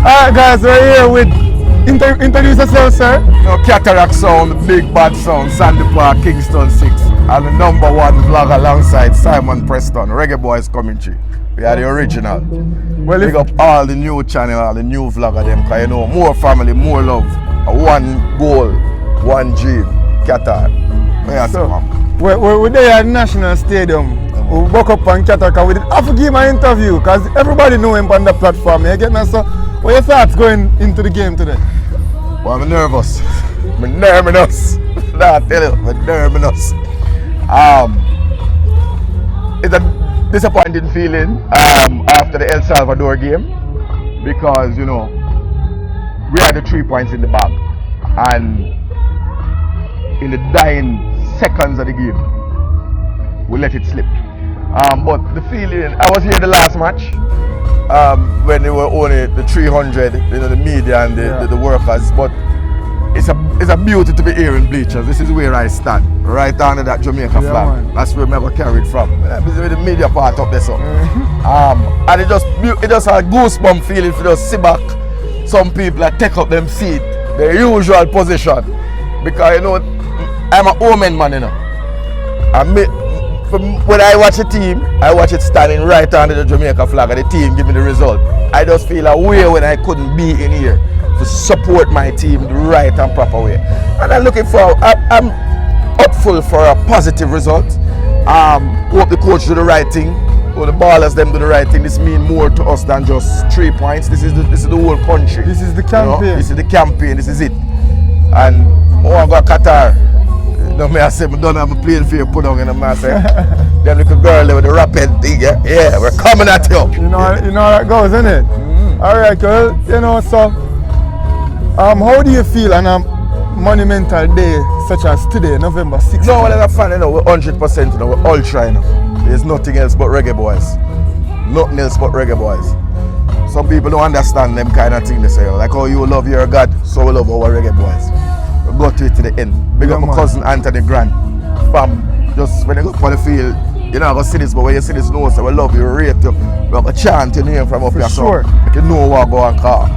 Alright guys, we're here with, introduce yourself sir. No, Cataract Sound, Big Bad Sound, Sandy Park, Kingston 6. And the #1 vlog alongside Simon Preston, Reggae Boys commentary. We are the original. Well, Big up all the new channel, all the new vlogger them, because you know, more family, more love. One goal, one dream. Qatar. We're there at the National Stadium. We woke up on Qatar because we did have to give him an interview because everybody know him on the platform. You get me? So, what are your thoughts going into the game today? Well, I'm nervous. I'm nervous. Nah, I tell you, I'm nervous. It's a disappointing feeling after the El Salvador game because, you know, we had the 3 points in the bag and in the dying seconds of the game, we let it slip. But the feeling, I was here the last match when they were only the 300, you know, the media and the workers, but it's a beauty to be here in bleachers. This is where I stand, right under that Jamaica flag. Man. That's where I carry it from. With the media part up there, so. And it just a goosebump feeling if you just sit back. Some people that take up them seat, their usual position, because you know I'm a omen man, you know. When I watch a team, I watch it standing right under the Jamaica flag and the team give me the result. I just feel a way when I couldn't be in here to support my team the right and proper way. And I'm looking for, I'm hopeful for a positive result. Hope the coach do the right thing, hope the ballers them do the right thing. This means more to us than just 3 points. This is the whole country. This is the campaign. You know? This is the campaign, this is it. And I got Qatar. No, I say, I don't have a plane for you put on in the mass. Them little girl there with the rapid thing, yeah, we're coming at you. You know how that goes, isn't it? Alright, girl, you know, so how do you feel on a monumental day such as today, November 6th? No, well, as a fan, you know, we're 100%, you know, we're ultra, you know. There's nothing else but reggae boys. Nothing else but reggae boys. Some people don't understand them kind of thing they say. Like, oh, you love your God, so we love our reggae boys. We go to it to the end. Big up my cousin Anthony Grant. Fam, just when you go up on the field, you're not going to see this, but when you see this, know, so we love you, rate you. We have a chant your name from up here. Sure. So you know what go and call.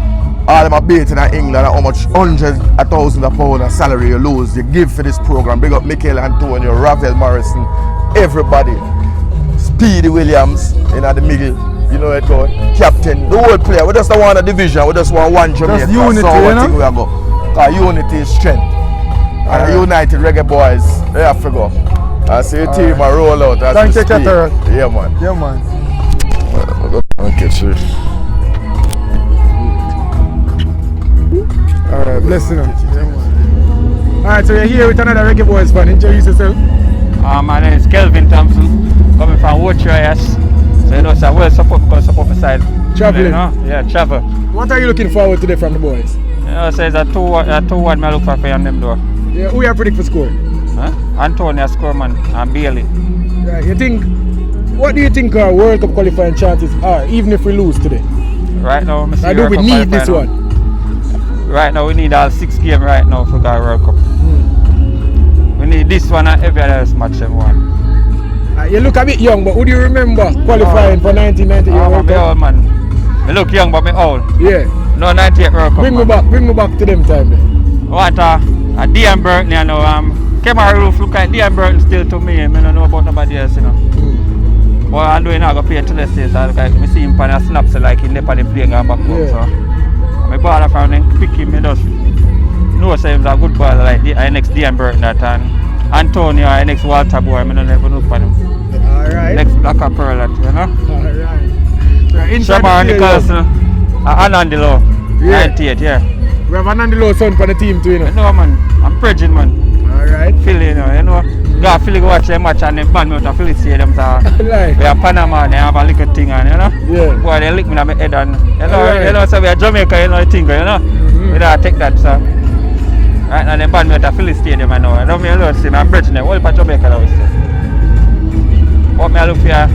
All them are beating in England and how much hundreds of thousands of pounds of salary you lose, you give for this program. Big up Michael Antonio, Ravel Morrison, everybody. Speedy Williams in the middle, you know it go. Captain, the whole player. We just don't want a division, we just want one Jamaica. Just unity, so you know? We are go. Because unity is strength. And the United Reggae Boys, they have to go. I see your team and roll out as Thank we you, speak. Cataract. Yeah, man. Yeah, man. Okay, sure. Alright, bless you. Alright, so you're here with another Reggae Boys fan. Introduce yourself. My name is Kelvin Thompson, coming from Woodshire. So you know, it's a well support because support side. Traveling? You know? Yeah, travel. What are you looking forward today from the boys? You know, so it's a 2-1 I look for on them door. Yeah, who you predict for score? Huh? Antonio Scoreman and Bailey. Right, what do you think our World Cup qualifying chances are, even if we lose today? Right now, I do we need this one? Right now, we need all 6 games right now for the World Cup. We need this one and every other match them one. You look a bit young, but would you remember qualifying for 1998 World Cup? Old, man. I look young, but I'm old. Yeah. No, 98 World Cup. Bring me back to them time then. I want a DEM Burton, you know. Camera roof look like DEM Burton still to me. I don't know about nobody else, you know. But I'm doing I go play to the States. I see him on a snap, so like he left on the plane and back home. So my brother from him pick him, he just know so he was a good boy like the next DEM Burton that and Antonio, next Walter boy, I don't never look for him. Alright. Next Black and Pearl, you know. Alright. Shamar Nicholson, Anandilo, 98, yeah. We have Anandilo son for the team too, you know. No man, I'm pregnant man. Alright. Philly, you know. Go Philly go watch them match and then ban me out of Philly Stadium. So we are Panama, they have a little thing on, you know. Yeah. Boy, they lick me on my head and you know, so we are Jamaica, you know, the thing, you know. We don't take that, so. Right now they ban me out of Philly Stadium, I know. I don't mean a lot to see me, I'm pregnant. What about Jamaica that we say? What me I look for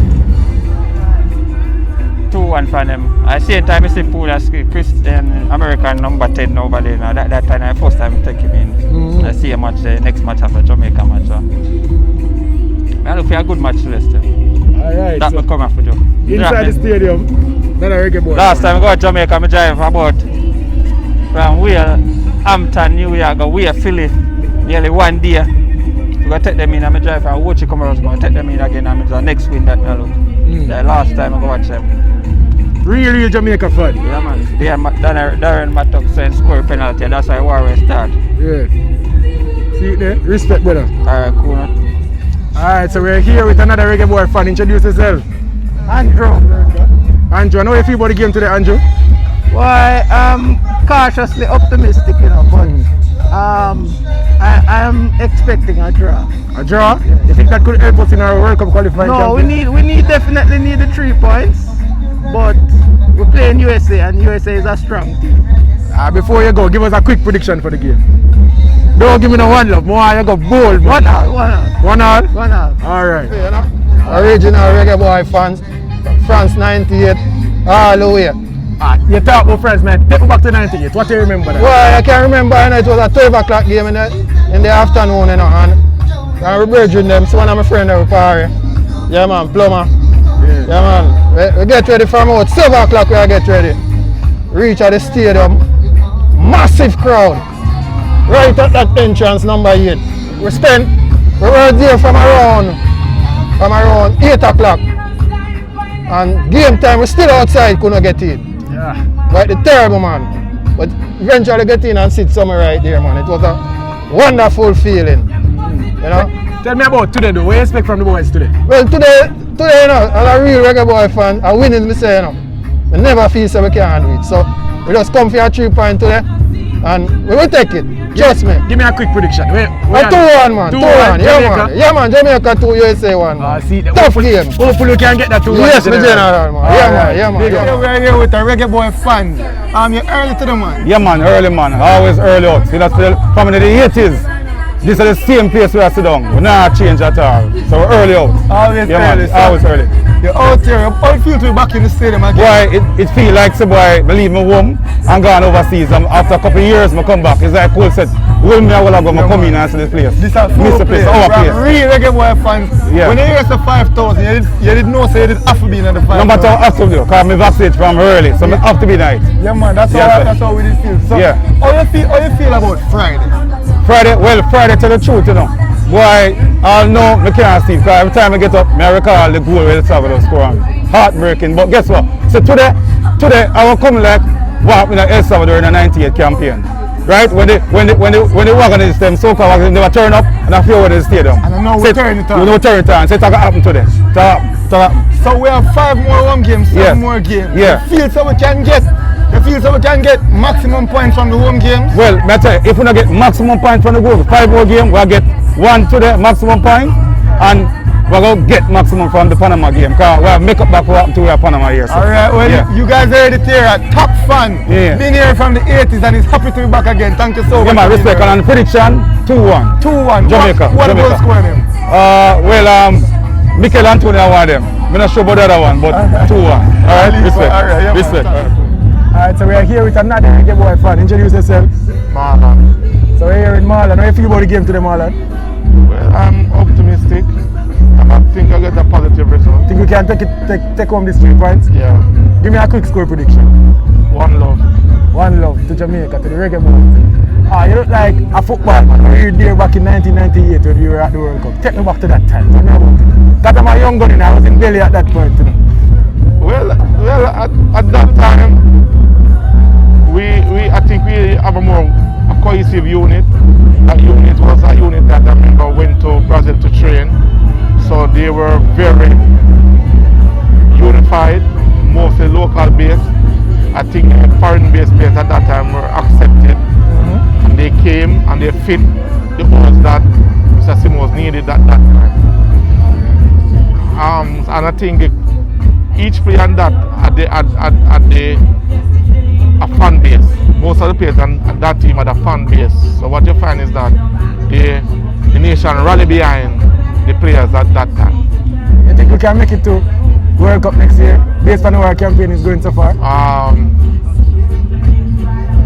2-1 from them. At the same time, I see Poola Christian American number 10 over there. Now that time, I first time take him in. I see a match, the next match after Jamaica match. So. I look for a good match today. Alright. That will come after you. Inside the stadium, Another reggae boy. Last time I go to Jamaica, I drive about from where Hampton, New York, go where Philly, nearly 1 day. We go take them in and I drive from Wochi come around, go take them in again and the next week that I look. The last time I go watch them. Real Jamaica fan. Yeah man, Darren Mattock saying score penalty and that's why war will start. Yeah. See it there? Respect, brother. Alright, cool. Alright, so we're here with another reggae boy fan. Introduce yourself. Andrew. Andrew, I know you feel about the game today, Andrew. Why, I'm cautiously optimistic, you know, but I am expecting a draw. A draw? Yeah. You think that could help us in our World Cup qualifying? No, campaign? we definitely need the 3 points, but we're playing USA and USA is a strong team. Before you go, give us a quick prediction for the game. Don't give me no one love, more you go bold. 1-1. 1-1? 1-1. Alright. Original reggae boy fans, France 98, all the way. You talk about France, man. Take me back to 98. What do you remember that? Well, I can remember, you know, it was a 12 o'clock game in the afternoon, you know, and we bridging them. So one of my friends over party. Yeah man, plumber. Yeah man, we get ready from out 7 o'clock we get ready. Reach at the stadium, massive crowd. Right at that entrance, number 8. We were there from around 8 o'clock. And game time, we still outside, couldn't get in. Yeah. But the terrible man. But eventually get in and sit somewhere right there, man. It was a wonderful feeling. You know? Tell me about today though. What do you expect from the boys today? Well, today, you know, as a real reggae boy fan, I winning, me say, you know. We never feel so we can't do it. So we just come for a 3 point today and we will take it. Trust me. Give me a quick prediction. 2-1, man. 2-1. Yeah, man. Jamaica 2, USA 1. See, tough game. Hopefully we can get that 2-1. Yes, my general, man. Yeah, man. We are here with a reggae boy fan. You're early to the man. Yeah, man, early, man. Always early out. See, that's from the 80s. This is the same place where I sit down. We're not change at all. So we're early out. Always yeah, early. Man, always early. You're out here. How it feel to be back in the stadium again? Boy, it feel like so boy, believe me home and gone overseas. After a couple of years, I come back. It's like Cole said, will me I will go, I come in and see this place. This is a full place. Our place. Real reggae boy fans. Yeah. When you hear the 5,000, you didn't know, so you didn't have to be in the 5,000. No matter how I have to do, because I'm vaccinated from early, so I have to be nice. Yeah, man, that's how we did feel. So, yeah. How you feel about Friday? Friday, tell the truth, you know. Boy, I know I can't see, because every time I get up, I recall the goal where the Salvador score on. Heartbreaking, but guess what? So today I will come like what happened in El Salvador in the 98 campaign. Right? When the WAGONIST, them so-called WAGONIST, they were turn up and I feel with the stadium. And I know we're turning it on. We know turn it on. So it's going to happen today. So we have 5 more home games, 7 more games. Yeah. You feel so we can get maximum points from the home games? Well, I tell you, if we don't get maximum points from the goal, 5 more games, we'll get 1 today, maximum point, and we're going to get maximum from the Panama game, because we'll make up back for what happened to Panama here. So. Alright, well, you guys heard it here, a top fan. Yeah. Been here from the 80s and he's happy to be back again. Thank you so much. Yeah, man, respect. And prediction, 2-1. 2-1. Jamaica. What Jamaica. goal score them? Mikel Antonio, I want them. I'm not sure about the other one, but 2-1. Alright, respect. Alright, yeah, respect. Alright, so we are here with another reggae boy fan. Introduce yourself. Marlon. So we're here with Marlon. How do you feel about the game today, Marlon? Well, I'm optimistic. I think I get a positive result. Think we can take home these 3 points? Yeah. Give me a quick score prediction. 1 love. 1 love to Jamaica, to the reggae boy. You look like a football man. You were there back in 1998 when you were at the World Cup. Take me back to that time. Tell me about it. That time I was young gun and I was in Delhi at that point. You know. Well, at that time, I think we have a cohesive unit. That unit was a unit that I remember went to Brazil to train. So they were very unified, mostly local based. I think foreign based players at that time were accepted. And they came and they fit the holes that Mr. Simons needed at that time. And I think each player on that had a fan base. Most of the players on that team had a fan base. So what you find is that the nation rally behind the players at that time. You think we can make it to World Cup next year based on how our campaign is going so far?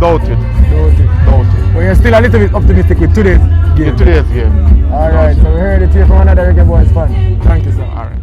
Doubt it. But you're still a little bit optimistic with today's game. Today's game. Alright, so we heard it here from another reggae boys fan. Thank you, sir. Alright.